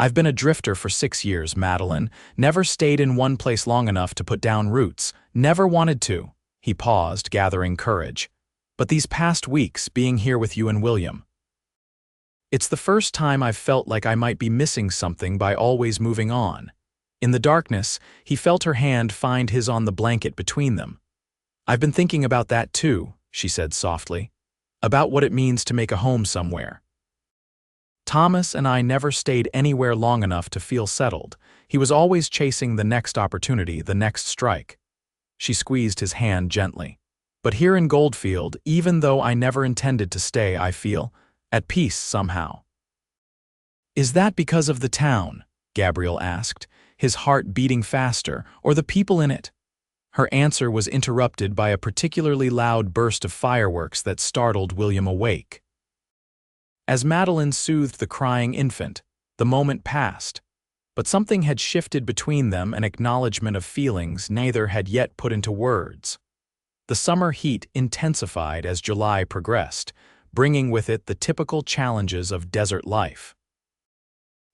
"I've been a drifter for 6 years, Madeline, never stayed in one place long enough to put down roots, never wanted to." He paused, gathering courage. "But these past weeks, being here with you and William, It's the first time I've felt like I might be missing something by always moving on. In the darkness, he felt her hand find his on the blanket between them. I've been thinking about that too, she said softly. About what it means to make a home somewhere. Thomas and I never stayed anywhere long enough to feel settled. He was always chasing the next opportunity, the next strike. She squeezed his hand gently. But here in Goldfield, even though I never intended to stay, I feel at peace somehow. Is that because of the town? Gabriel asked, his heart beating faster, or the people in it? Her answer was interrupted by a particularly loud burst of fireworks that startled William awake. As Madeline soothed the crying infant, the moment passed, but something had shifted between them, an acknowledgement of feelings neither had yet put into words. The summer heat intensified as July progressed, bringing with it the typical challenges of desert life.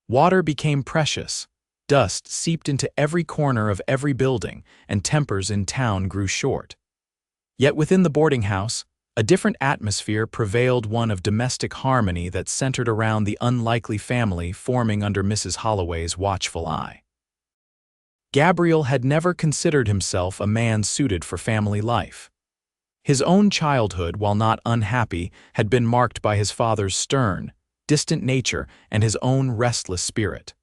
Water became precious, dust seeped into every corner of every building, and tempers in town grew short. Yet within the boarding house, a different atmosphere prevailed, one of domestic harmony that centered around the unlikely family forming under Mrs. Holloway's watchful eye. Gabriel had never considered himself a man suited for family life. His own childhood, while not unhappy, had been marked by his father's stern, distant nature and his own restless spirit.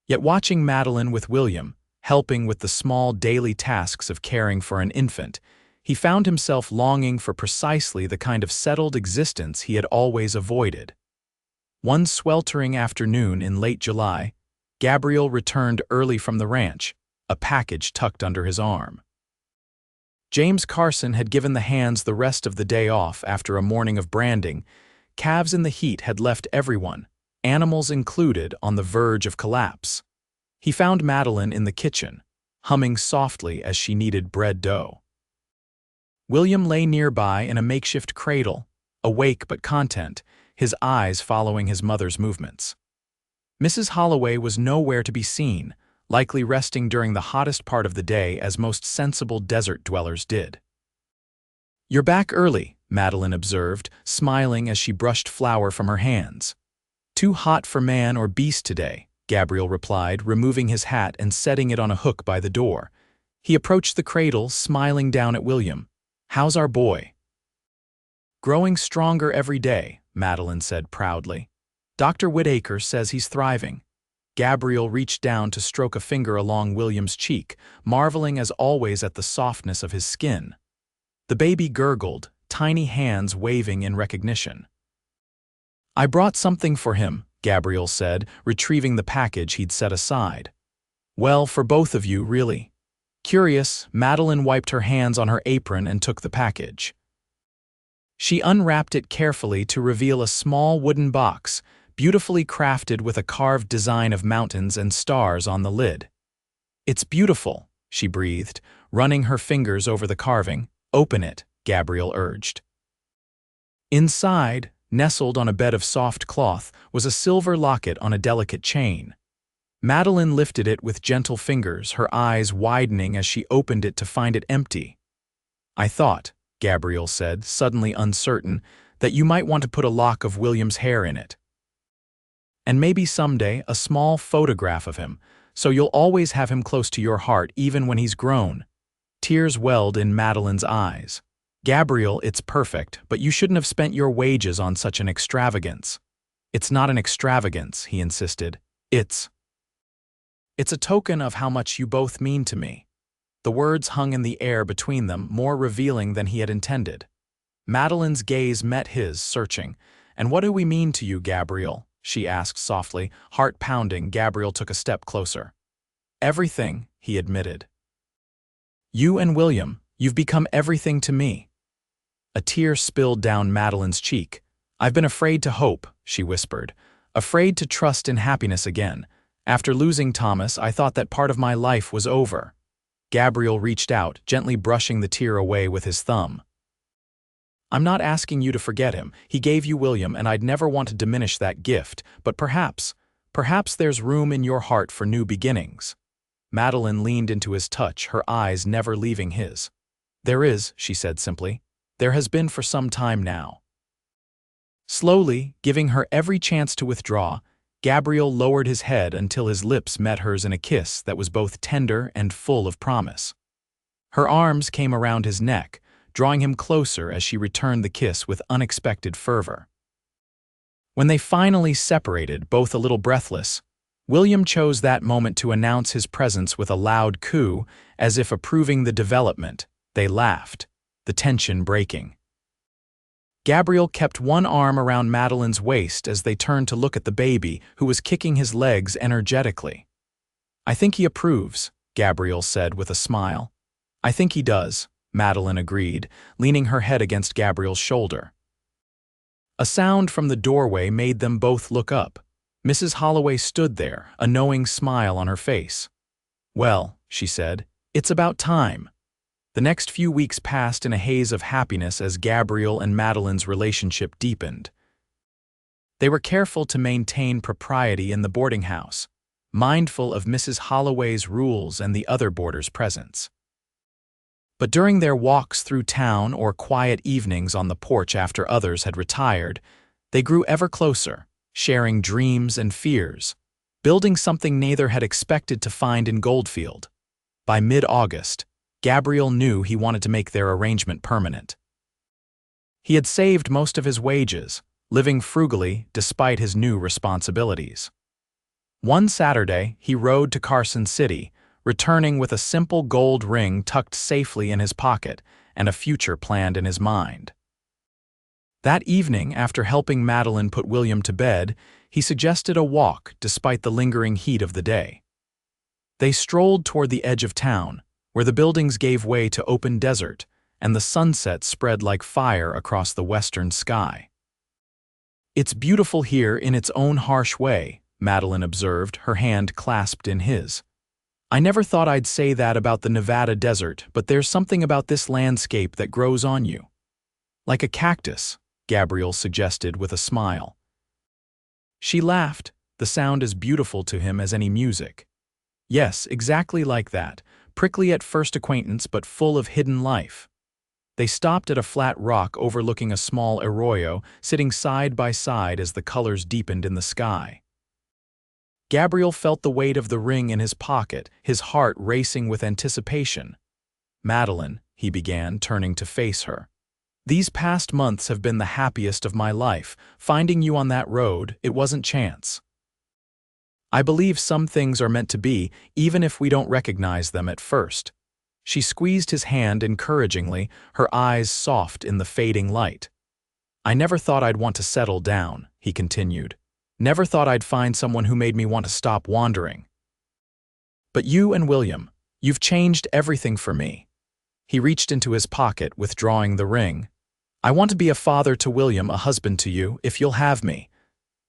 Yet watching Madeline with William, helping with the small daily tasks of caring for an infant, he found himself longing for precisely the kind of settled existence he had always avoided. One sweltering afternoon in late July, Gabriel returned early from the ranch, a package tucked under his arm. James Carson had given the hands the rest of the day off after a morning of branding. Calves in the heat had left everyone, animals included, on the verge of collapse. He found Madeline in the kitchen, humming softly as she kneaded bread dough. William lay nearby in a makeshift cradle, awake but content, his eyes following his mother's movements. Mrs. Holloway was nowhere to be seen, likely resting during the hottest part of the day as most sensible desert dwellers did. "You're back early," Madeline observed, smiling as she brushed flour from her hands. "Too hot for man or beast today," Gabriel replied, removing his hat and setting it on a hook by the door. He approached the cradle, smiling down at William. "How's our boy?" "Growing stronger every day," Madeline said proudly. "Dr. Whitaker says he's thriving." Gabriel reached down to stroke a finger along William's cheek, marveling as always at the softness of his skin. The baby gurgled, tiny hands waving in recognition. "I brought something for him," Gabriel said, retrieving the package he'd set aside. "Well, for both of you, really." Curious, Madeline wiped her hands on her apron and took the package. She unwrapped it carefully to reveal a small wooden box, beautifully crafted with a carved design of mountains and stars on the lid. "It's beautiful," she breathed, running her fingers over the carving. "Open it," Gabriel urged. Inside, nestled on a bed of soft cloth, was a silver locket on a delicate chain. Madeline lifted it with gentle fingers, her eyes widening as she opened it to find it empty. "I thought," Gabriel said, suddenly uncertain, "that you might want to put a lock of William's hair in it. And maybe someday a small photograph of him, so you'll always have him close to your heart even when he's grown." Tears welled in Madeline's eyes. "Gabriel, it's perfect, but you shouldn't have spent your wages on such an extravagance." "It's not an extravagance," he insisted. It's a token of how much you both mean to me." The words hung in the air between them, more revealing than he had intended. Madeline's gaze met his, searching. "And what do we mean to you, Gabriel?" she asked softly, heart pounding. Gabriel took a step closer. "Everything," he admitted. "You and William, you've become everything to me." A tear spilled down Madeline's cheek. "I've been afraid to hope," she whispered, "afraid to trust in happiness again. After losing Thomas, I thought that part of my life was over." Gabriel reached out, gently brushing the tear away with his thumb. "I'm not asking you to forget him. He gave you William, and I'd never want to diminish that gift, but perhaps there's room in your heart for new beginnings." Madeline leaned into his touch, her eyes never leaving his. "There is," she said simply. "There has been for some time now." Slowly, giving her every chance to withdraw, Gabriel lowered his head until his lips met hers in a kiss that was both tender and full of promise. Her arms came around his neck, drawing him closer as she returned the kiss with unexpected fervor. When they finally separated, both a little breathless, William chose that moment to announce his presence with a loud coo, as if approving the development. They laughed, the tension breaking. Gabriel kept one arm around Madeline's waist as they turned to look at the baby, who was kicking his legs energetically. "I think he approves," Gabriel said with a smile. "I think he does," Madeline agreed, leaning her head against Gabriel's shoulder. A sound from the doorway made them both look up. Mrs. Holloway stood there, a knowing smile on her face. "Well," she said, "it's about time." The next few weeks passed in a haze of happiness as Gabriel and Madeline's relationship deepened. They were careful to maintain propriety in the boarding house, mindful of Mrs. Holloway's rules and the other boarders' presence. But during their walks through town or quiet evenings on the porch after others had retired, they grew ever closer, sharing dreams and fears, building something neither had expected to find in Goldfield. By mid-August, Gabriel knew he wanted to make their arrangement permanent. He had saved most of his wages, living frugally despite his new responsibilities. One Saturday, he rode to Carson City, returning with a simple gold ring tucked safely in his pocket and a future planned in his mind. That evening, after helping Madeline put William to bed, he suggested a walk despite the lingering heat of the day. They strolled toward the edge of town, where the buildings gave way to open desert and the sunset spread like fire across the western sky. "It's beautiful here in its own harsh way," Madeline observed, her hand clasped in his. "I never thought I'd say that about the Nevada desert, but there's something about this landscape that grows on you." "Like a cactus," Gabriel suggested with a smile. She laughed, the sound as beautiful to him as any music. "Yes, exactly like that, prickly at first acquaintance but full of hidden life." They stopped at a flat rock overlooking a small arroyo, sitting side by side as the colors deepened in the sky. Gabriel felt the weight of the ring in his pocket, his heart racing with anticipation. "Madeline," he began, turning to face her, "these past months have been the happiest of my life. Finding you on that road, it wasn't chance. I believe some things are meant to be, even if we don't recognize them at first." She squeezed his hand encouragingly, her eyes soft in the fading light. "I never thought I'd want to settle down," he continued. "Never thought I'd find someone who made me want to stop wandering. But you and William, you've changed everything for me." He reached into his pocket, withdrawing the ring. "I want to be a father to William, a husband to you, if you'll have me."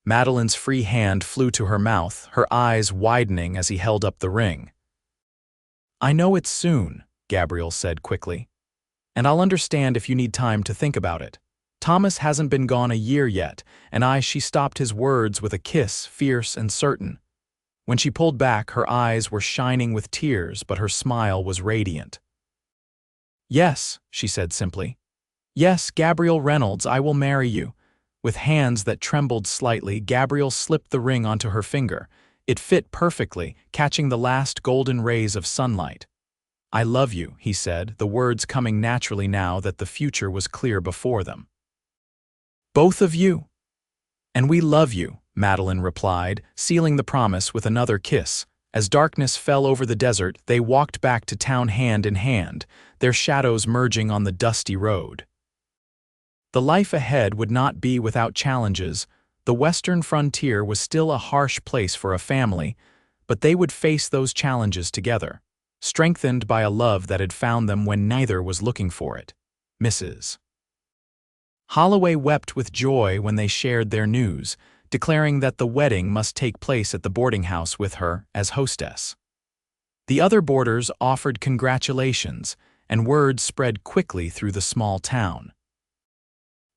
Madeline's free hand flew to her mouth, her eyes widening as he held up the ring. "I know it's soon," Gabriel said quickly. "And I'll understand if you need time to think about it. Thomas hasn't been gone a year yet, and she stopped his words with a kiss, fierce and certain. When she pulled back, her eyes were shining with tears, but her smile was radiant. "Yes," she said simply. "Yes, Gabriel Reynolds, I will marry you." With hands that trembled slightly, Gabriel slipped the ring onto her finger. It fit perfectly, catching the last golden rays of sunlight. "I love you," he said, the words coming naturally now that the future was clear before them. "Both of you." "And we love you," Madeline replied, sealing the promise with another kiss. As darkness fell over the desert, they walked back to town hand in hand, their shadows merging on the dusty road. The life ahead would not be without challenges. The western frontier was still a harsh place for a family, but they would face those challenges together, strengthened by a love that had found them when neither was looking for it. Mrs. Holloway wept with joy when they shared their news, declaring that the wedding must take place at the boarding house with her as hostess. The other boarders offered congratulations, and word spread quickly through the small town.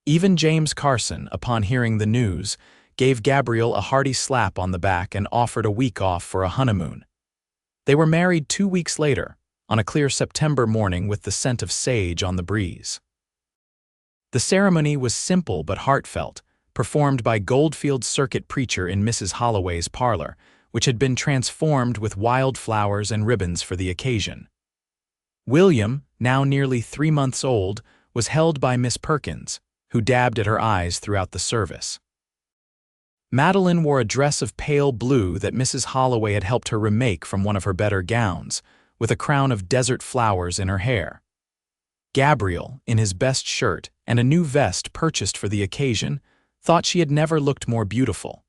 Even James Carson, upon hearing the news, gave Gabriel a hearty slap on the back and offered a week off for a honeymoon. They were married 2 weeks later, on a clear September morning with the scent of sage on the breeze. The ceremony was simple but heartfelt, performed by Goldfield circuit preacher in Mrs. Holloway's parlor, which had been transformed with wild flowers and ribbons for the occasion. William, now nearly 3 months old, was held by Miss Perkins, who dabbed at her eyes throughout the service. Madeline wore a dress of pale blue that Mrs. Holloway had helped her remake from one of her better gowns, with a crown of desert flowers in her hair. Gabriel, in his best shirt and a new vest purchased for the occasion, thought she had never looked more beautiful.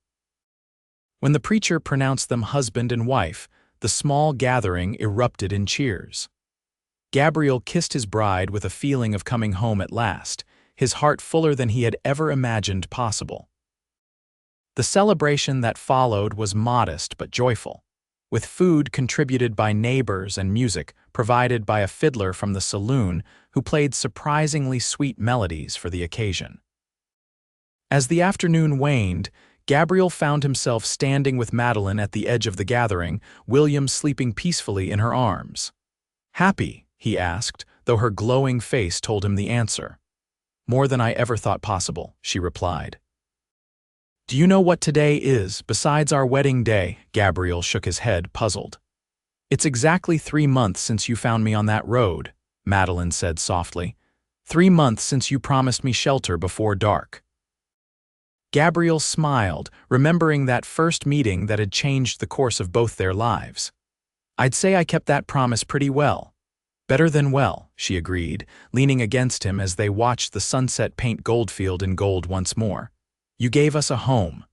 When the preacher pronounced them husband and wife, the small gathering erupted in cheers. Gabriel kissed his bride with a feeling of coming home at last, his heart fuller than he had ever imagined possible. The celebration that followed was modest but joyful, with food contributed by neighbors and music provided by a fiddler from the saloon who played surprisingly sweet melodies for the occasion. As the afternoon waned, Gabriel found himself standing with Madeline at the edge of the gathering, William sleeping peacefully in her arms. "Happy?" he asked, though her glowing face told him the answer. "More than I ever thought possible," she replied. "Do you know what today is, besides our wedding day?" Gabriel shook his head, puzzled. "It's exactly 3 months since you found me on that road," Madeline said softly. 3 months since you promised me shelter before dark." Gabriel smiled, remembering that first meeting that had changed the course of both their lives. "I'd say I kept that promise pretty well." "Better than well," she agreed, leaning against him as they watched the sunset paint Goldfield in gold once more. "You gave us a home."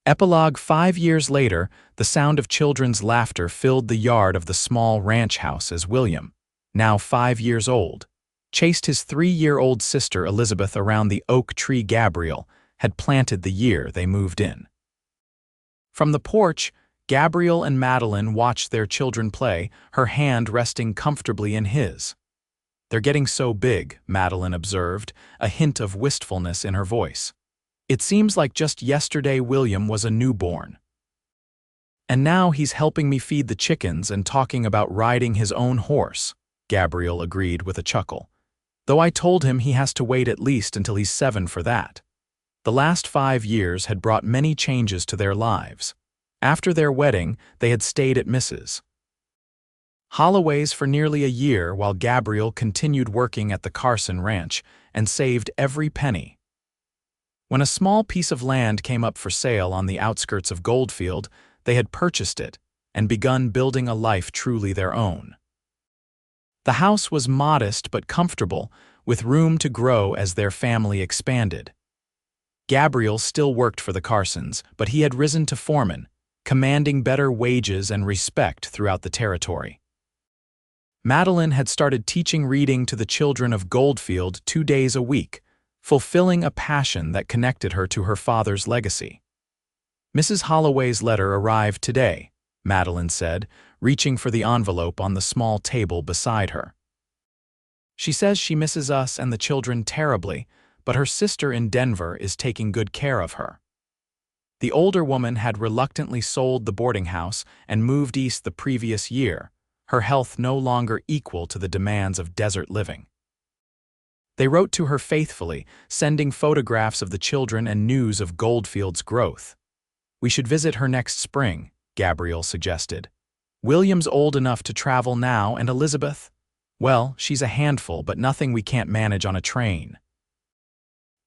Epilogue 5 years later, the sound of children's laughter filled the yard of the small ranch house as William, now 5 years old, chased his 3-year-old sister Elizabeth around the oak tree Gabriel had planted the year they moved in. From the porch, Gabriel and Madeline watched their children play, her hand resting comfortably in his. "They're getting so big," Madeline observed, a hint of wistfulness in her voice. "It seems like just yesterday William was a newborn. And now he's helping me feed the chickens and talking about riding his own horse," Gabriel agreed with a chuckle. "Though I told him he has to wait at least until he's 7 for that." The last 5 years had brought many changes to their lives. After their wedding, they had stayed at Mrs. Holloway's for nearly a year while Gabriel continued working at the Carson Ranch and saved every penny. When a small piece of land came up for sale on the outskirts of Goldfield, they had purchased it and begun building a life truly their own. The house was modest but comfortable, with room to grow as their family expanded. Gabriel still worked for the Carsons, but he had risen to foreman, commanding better wages and respect throughout the territory. Madeline had started teaching reading to the children of Goldfield 2 days a week, fulfilling a passion that connected her to her father's legacy. "Mrs. Holloway's letter arrived today," Madeline said, reaching for the envelope on the small table beside her. "She says she misses us and the children terribly, but her sister in Denver is taking good care of her." The older woman had reluctantly sold the boarding house and moved east the previous year, her health no longer equal to the demands of desert living. They wrote to her faithfully, sending photographs of the children and news of Goldfield's growth. "We should visit her next spring," Gabriel suggested. "William's old enough to travel now, and Elizabeth? Well, she's a handful, but nothing we can't manage on a train."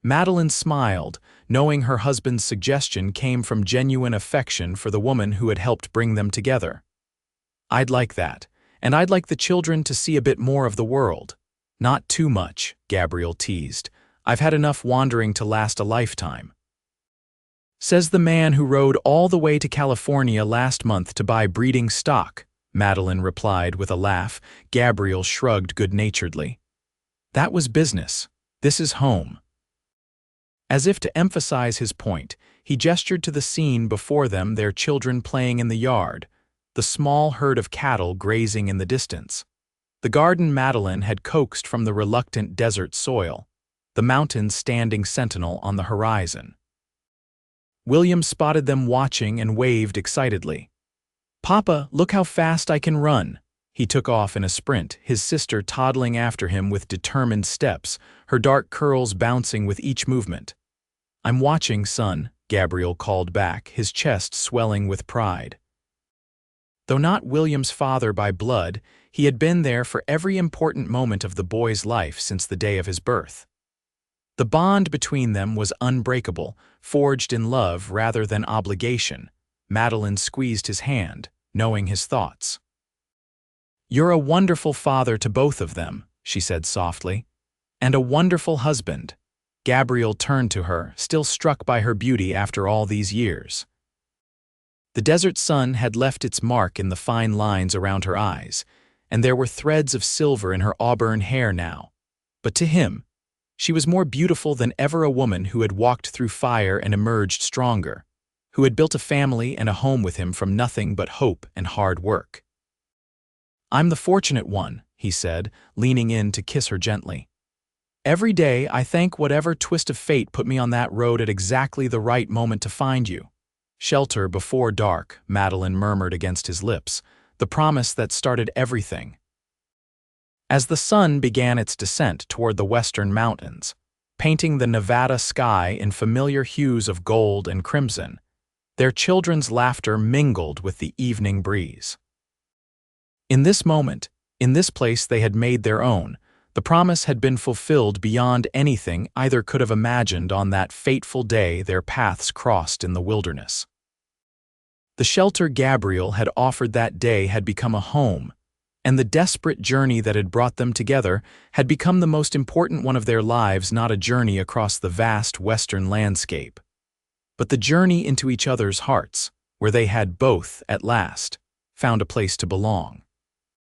Madeline smiled, knowing her husband's suggestion came from genuine affection for the woman who had helped bring them together. "I'd like that, and I'd like the children to see a bit more of the world." "Not too much," Gabriel teased. "I've had enough wandering to last a lifetime." "Says the man who rode all the way to California last month to buy breeding stock," Madeline replied with a laugh. Gabriel shrugged good-naturedly. "That was business. This is home." As if to emphasize his point, he gestured to the scene before them, their children playing in the yard, the small herd of cattle grazing in the distance. The garden Madeline had coaxed from the reluctant desert soil, the mountains standing sentinel on the horizon. William spotted them watching and waved excitedly. "Papa, look how fast I can run." He took off in a sprint, his sister toddling after him with determined steps, her dark curls bouncing with each movement. "I'm watching, son," Gabriel called back, his chest swelling with pride. Though not William's father by blood, he had been there for every important moment of the boy's life since the day of his birth. The bond between them was unbreakable, forged in love rather than obligation. Madeline squeezed his hand, knowing his thoughts. "You're a wonderful father to both of them," she said softly. "And a wonderful husband." Gabriel turned to her, still struck by her beauty after all these years. The desert sun had left its mark in the fine lines around her eyes, and there were threads of silver in her auburn hair now. But to him, she was more beautiful than ever, a woman who had walked through fire and emerged stronger, who had built a family and a home with him from nothing but hope and hard work. "I'm the fortunate one," he said, leaning in to kiss her gently. "Every day I thank whatever twist of fate put me on that road at exactly the right moment to find you." "Shelter before dark," Madeline murmured against his lips, the promise that started everything. As the sun began its descent toward the western mountains, painting the Nevada sky in familiar hues of gold and crimson, their children's laughter mingled with the evening breeze. In this moment, in this place they had made their own, the promise had been fulfilled beyond anything either could have imagined on that fateful day their paths crossed in the wilderness. The shelter Gabriel had offered that day had become a home, and the desperate journey that had brought them together had become the most important one of their lives, not a journey across the vast western landscape, but the journey into each other's hearts, where they had both, at last, found a place to belong.